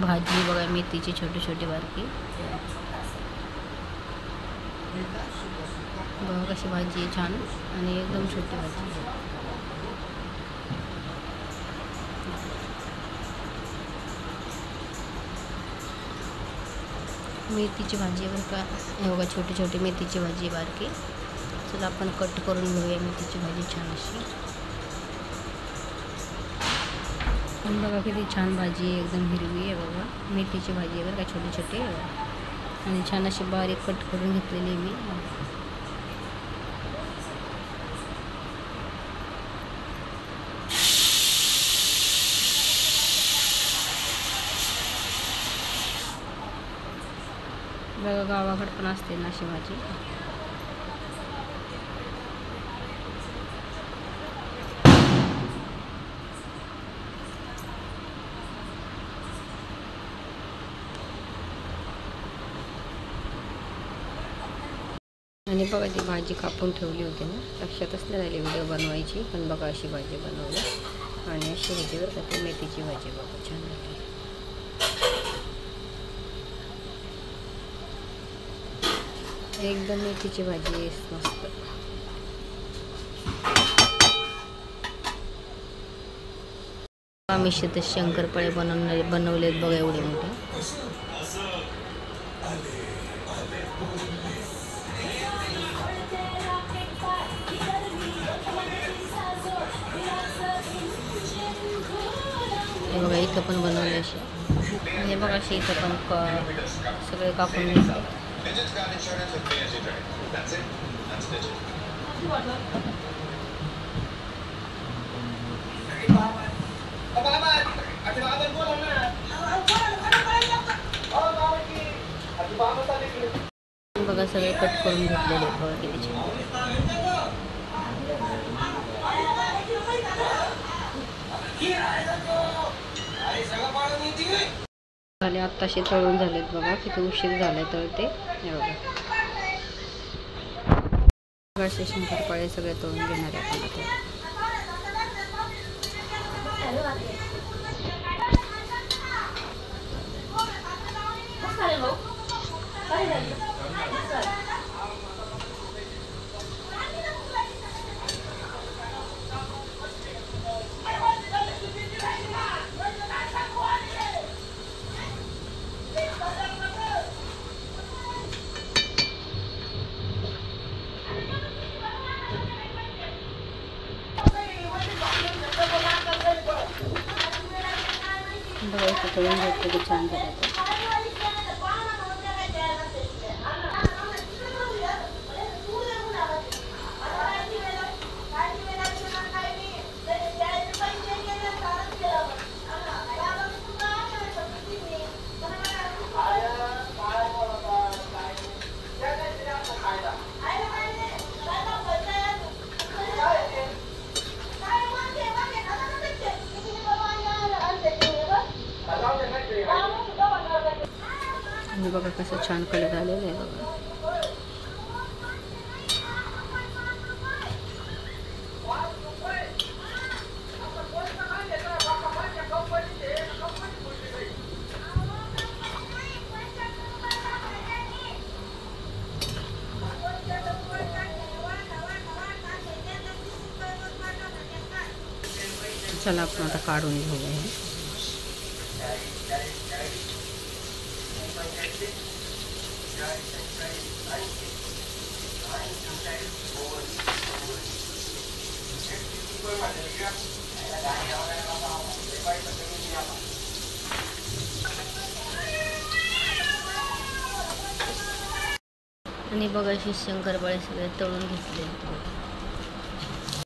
भाजी बघा, मेथीची छोटी छोटी बारकी बघा कशी भाजी आहे छान आणि एकदम छोटी भाजी. मेथीची भाजी बरं का, हे बघा छोटी छोटी मेथीची भाजी बारकी. चला आपण कट करून घेऊया मेथीची भाजी छान अशी. पण बघा किती छान भाजी आहे, एकदम हिरवी आहे बघा. मेथीची भाजी आहे बरं का, छोटी छोटी आणि छान अशी बारीक कट करून घेतलेली मी. बघा गावाकडे पण असते ना अशी भाजी. आणि बघा ती भाजी कापून ठेवली होती ना, लक्षातच नाही राहिली व्हिडिओ बनवायची. पण बघा अशी भाजी बनवली आणि अशी भाजीवर का ती मेथीची भाजी बघा छान झाली. एकदम मेथीची भाजी आहे मस्त. आम्ही शेतात शंकरपाळे बनवलेत बघा एवढे मोठे. हे बघा इथं पण बनवले असे. हे बघा असे इथं पण सगळे कापून घेतले. बघा सगळे कट करून घेतलेले बघा किती छान. झाले आत्ताशे तळून झालेत बघा, किती उशीर झालाय तळते. हे बघा असे शंकरपाळे सगळे तळून घेणार आहे आपण आता. बघा इथे तळून घेतलं की छान झालं. आणि बघा कसं छान कलर आलेलं आहे बघा. चला आपण आता काढून घेऊया हे. आणि बघा अशी शंकरपाळे सगळे तळून घेतले.